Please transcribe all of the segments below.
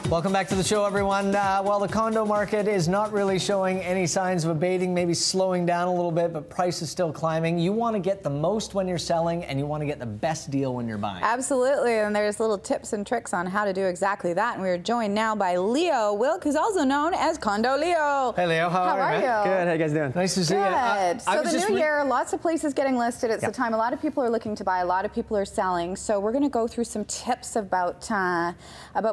Welcome back to the show, everyone. Well, the condo market is not really showing any signs of abating, maybe slowing down a little bit, but price is still climbing. You want to get the most when you're selling, and you want to get the best deal when you're buying. Absolutely, and there's little tips and tricks on how to do exactly that. And we're joined now by Leo Wilk, who's also known as Condo Leo. Hey, Leo, how are you? Good, how you guys doing? Nice to see you. Good. So the new year, lots of places getting listed. It's Yep. the time a lot of people are looking to buy, a lot of people are selling. So we're going to go through some tips about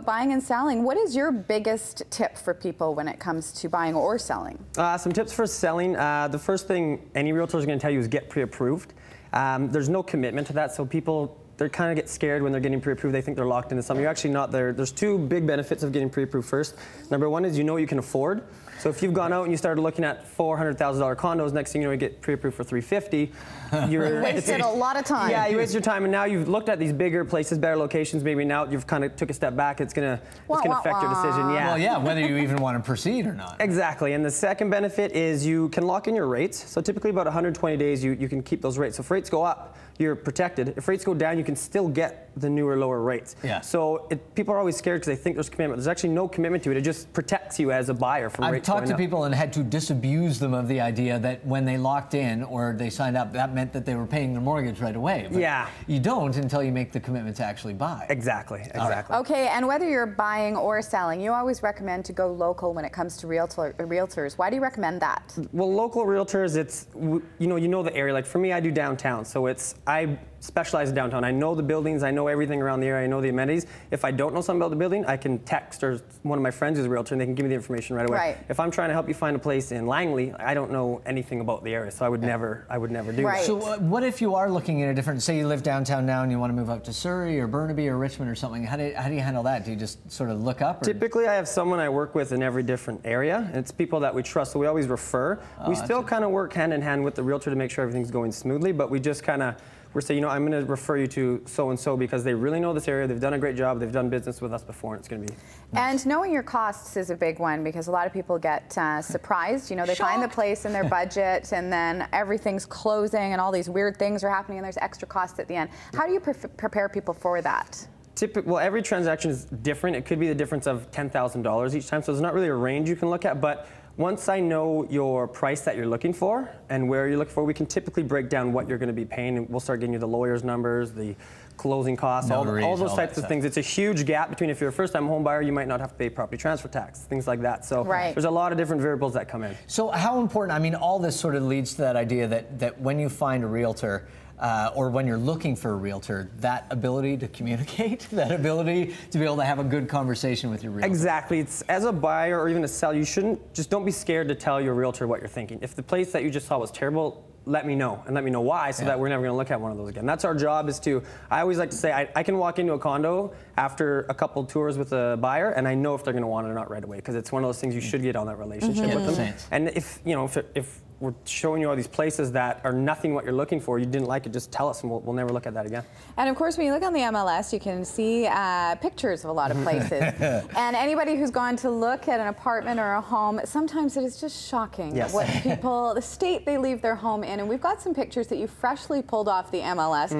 buying and selling. What is your biggest tip for people when it comes to buying or selling? Some tips for selling. The first thing any realtor is going to tell you is get pre-approved. There's no commitment to that, so people, they kind of get scared when they're getting pre-approved. They think they're locked into something. You're actually not there. There's two big benefits of getting pre-approved first. Number one is you know what you can afford. So if you've gone out and you started looking at $400,000 condos, next thing you know, you get pre-approved for $350. You wasted a lot of time. Yeah, you wasted your time, and now you've looked at these bigger places, better locations. Maybe now you've kind of took a step back. It's gonna affect your decision. Yeah. Well, yeah, whether you even want to proceed or not. Exactly. And the second benefit is you can lock in your rates. So typically about 120 days, you can keep those rates. So if rates go up, you're protected. If rates go down, you can still get the newer, lower rates. Yeah. So people are always scared because they think there's commitment. There's actually no commitment to it. It just protects you as a buyer from rates going up. I've talked to people and had to disabuse them of the idea that when they locked in or they signed up, that meant that they were paying their mortgage right away. But yeah. You don't until you make the commitment to actually buy. Exactly. Exactly. Okay, and whether you're buying or selling, you always recommend to go local when it comes to realtors. Why do you recommend that? Well, local realtors, it's, you know the area. Like for me, I do downtown, so I specialize in downtown. I know the buildings, I know everything around the area, I know the amenities. If I don't know something about the building, I can text or one of my friends who's a realtor and they can give me the information right away. Right. If I'm trying to help you find a place in Langley, I don't know anything about the area, so I would never do Right. that. So what if you are looking at a different, say you live downtown now and you want to move up to Surrey or Burnaby or Richmond or something, how do you handle that? Do you just sort of look up? Or? Typically, I have someone I work with in every different area. It's people that we trust, so we always refer. We still kind of work hand in hand with the realtor to make sure everything's going smoothly, but we just kind of, we're saying, I'm going to refer you to so-and-so because they really know this area, they've done a great job, they've done business with us before, and it's going to be nice. And knowing your costs is a big one because a lot of people get surprised. You know, they find the place in their budget and then everything's closing and all these weird things are happening and there's extra costs at the end. How do you prepare people for that? Well, every transaction is different. It could be the difference of $10,000 each time, so there's not really a range you can look at, but once I know your price that you're looking for and where you're looking for, we can typically break down what you're going to be paying, and we'll start getting you the lawyer's numbers, the closing costs, all those types of things. It's a huge gap between if you're a first-time home buyer, you might not have to pay property transfer tax, things like that. So there's a lot of different variables that come in. So how important, I mean, all this sort of leads to that idea that when you find a realtor, or when you're looking for a realtor, that ability to communicate, that ability to be able to have a good conversation with your realtor. Exactly. It's, as a buyer or even a seller, you shouldn't, just don't be scared to tell your realtor what you're thinking. If the place that you just saw was terrible, let me know, and let me know why, so that we're never going to look at one of those again. That's our job, is to, I always like to say, I can walk into a condo after a couple tours with a buyer, and I know if they're going to want it or not right away, because it's one of those things you should get on that relationship with them. And if we're showing you all these places that are nothing what you're looking for, you didn't like it, just tell us and we'll never look at that again. And of course, when you look on the MLS, you can see pictures of a lot of places. And anybody who's gone to look at an apartment or a home, sometimes it is just shocking what people, the state they leave their home in. And we've got some pictures that you freshly pulled off the MLS.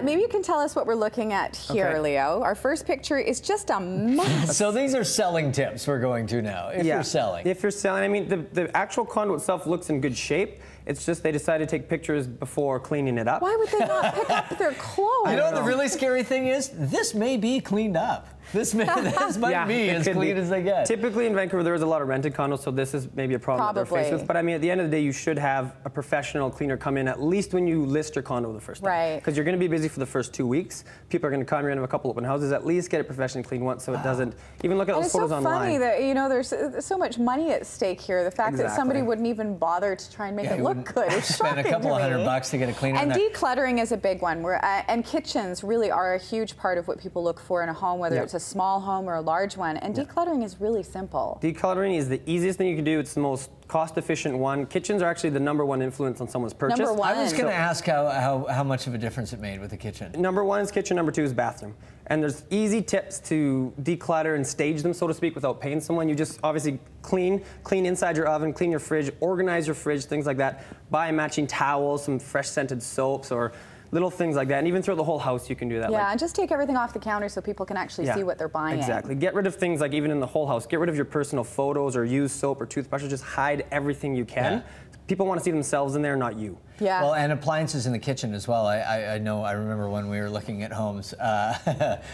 Maybe you can tell us what we're looking at here, Leo. Our first picture is just a mess. So these are selling tips we're going to now, if you're selling. If you're selling, I mean, the actual condo itself looks in good shape. It's just they decided to take pictures before cleaning it up. Why would they not pick up their clothes? You know what the really scary thing is? This may be cleaned up. This might be as clean as they get. Typically in Vancouver, there is a lot of rented condos, so this is maybe a problem that they're faced with. But I mean, at the end of the day, you should have a professional cleaner come in at least when you list your condo the first time. Right. Because you're going to be busy for the first 2 weeks. People are going to come, you're going to have a couple open houses. At least get it professionally cleaned once so it doesn't, even look at those photos online. It's so funny that, you know, there's so much money at stake here. The fact that somebody wouldn't even bother to try and make it look good is shocking. Spend a couple of $100 to get a cleaner. And decluttering is a big one. And kitchens really are a huge part of what people look for in a home, whether it's a small home or a large one. And decluttering is really simple. Decluttering is the easiest thing you can do. It's the most cost-efficient one. Kitchens are actually the #1 influence on someone's purchase. Number one. I was going to ask how much of a difference it made with the kitchen. #1 is kitchen, #2 is bathroom. And there's easy tips to declutter and stage them, so to speak, without paying someone. You just obviously clean inside your oven, clean your fridge, organize your fridge, things like that. Buy matching towels, some fresh scented soaps, or little things like that. And even throughout the whole house, you can do that. Yeah, like, and just take everything off the counter so people can actually see what they're buying. Exactly. Get rid of things like even in the whole house. Get rid of your personal photos or used soap or toothbrushes. Just hide everything you can. Yeah. People want to see themselves in there, not you. Yeah. Well, and appliances in the kitchen as well. I know, I remember when we were looking at homes,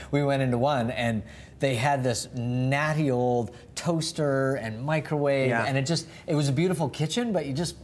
we went into one and they had this natty old toaster and microwave, and it was a beautiful kitchen, but it just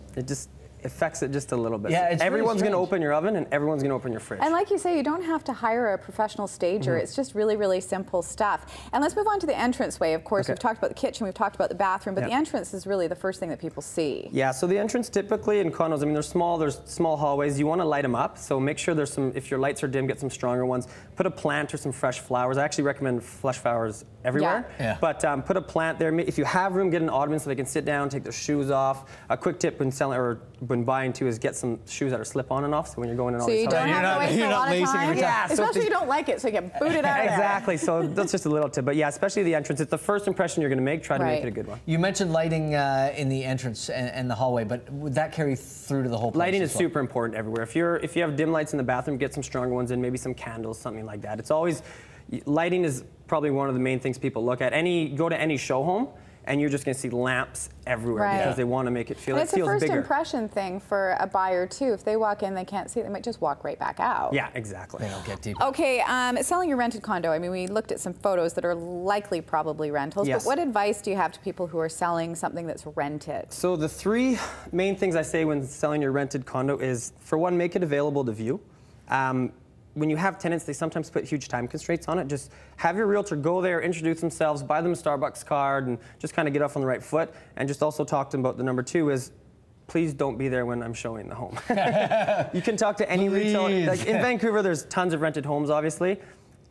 affects it just a little bit. Yeah, it's everyone's really going to open your oven and everyone's going to open your fridge. And like you say, you don't have to hire a professional stager. It's just really, really simple stuff. And let's move on to the entranceway. Of course, we've talked about the kitchen, we've talked about the bathroom, but the entrance is really the first thing that people see. Yeah, so the entrance typically in condos, I mean, there's small hallways. You want to light them up, so make sure there's some, if your lights are dim, get some stronger ones. Put a plant or some fresh flowers. I actually recommend fresh flowers everywhere. Yeah. But put a plant there. If you have room, get an ottoman so they can sit down, take their shoes off. A quick tip when selling or when buying too is get some shoes that are slip-on and off, so when you're going in all these houses. So you don't have to waste a lot of time? Yeah, especially if you don't like it, so you get booted out of there. Exactly, so that's just a little tip. But yeah, especially the entrance. It's the first impression you're going to make. Try to make it a good one. You mentioned lighting in the entrance and the hallway, but would that carry through to the whole place? Lighting is super important everywhere. If you have dim lights in the bathroom, get some stronger ones in, maybe some candles, something like that. It's always, lighting is probably one of the main things people look at. Go to any show home, and you're just going to see lamps everywhere because they want to make it feel it's a first impression thing for a buyer too. If they walk in, they can't see it, they might just walk right back out. Yeah, exactly. They don't get deep. Okay, selling your rented condo. I mean, we looked at some photos that are likely probably rentals. Yes. But what advice do you have to people who are selling something that's rented? So the three main things I say when selling your rented condo is, for one, make it available to view. When you have tenants, they sometimes put huge time constraints on it. Just have your realtor go there, introduce themselves, buy them a Starbucks card, and just kind of get off on the right foot. And just also talk to them about the number two is, please don't be there when I'm showing the home. You can talk to any retailer. Like in Vancouver, there's tons of rented homes, obviously.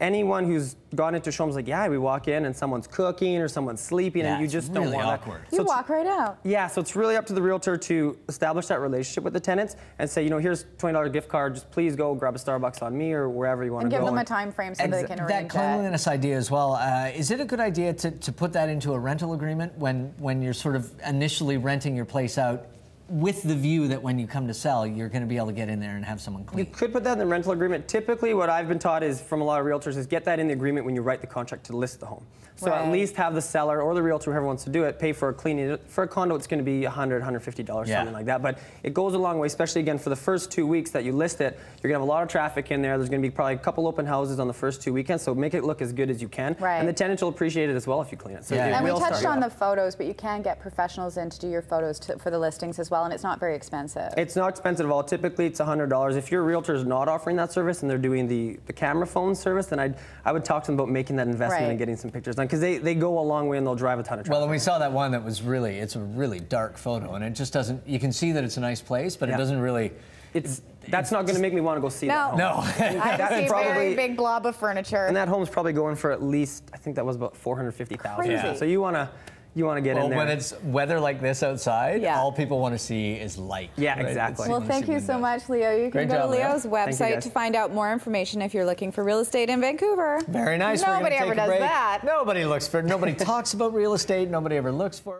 Anyone who's gone into showrooms like, yeah, we walk in and someone's cooking or someone's sleeping and you just don't want awkward. You walk right out. Yeah, so it's really up to the realtor to establish that relationship with the tenants and say, you know, here's $20 gift card, just please go grab a Starbucks on me or wherever you want to go. And give them a time frame so they can arrange that cleanliness idea as well. Is it a good idea to put that into a rental agreement when you're sort of initially renting your place out, with the view that when you come to sell, you're going to be able to get in there and have someone clean? You could put that in the rental agreement. Typically, what I've been taught is from a lot of realtors is get that in the agreement when you write the contract to list the home. So at least have the seller or the realtor, whoever wants to do it, pay for a cleaning. For a condo, it's going to be $100, $150, something like that. But it goes a long way, especially, again, for the first 2 weeks that you list it. You're going to have a lot of traffic in there. There's going to be probably a couple open houses on the first 2 weekends, so make it look as good as you can. And the tenants will appreciate it as well if you clean it. So and we touched on the photos, but you can get professionals in to do your photos for the listings as well, and it's not very expensive. It's not expensive at all. Typically, it's $100. If your realtor is not offering that service and they're doing the camera phone service, then I would talk to them about making that investment and getting some pictures done, because they go a long way and they'll drive a ton of traffic. Well, and we saw that one that was it's a really dark photo, and it just doesn't, you can see that it's a nice place, but it doesn't really... That's not going to make me want to go see that home. No. I see a very big blob of furniture. And that home's probably going for at least, I think that was about $450,000. Yeah. So you want to get in there. When it's weather like this outside, all people want to see is light. Yeah, exactly. Well, thank you so much, Leo. You can go to Leo's website to find out more information if you're looking for real estate in Vancouver. Very nice. Nobody ever does that. Nobody talks about real estate. Nobody ever looks for it.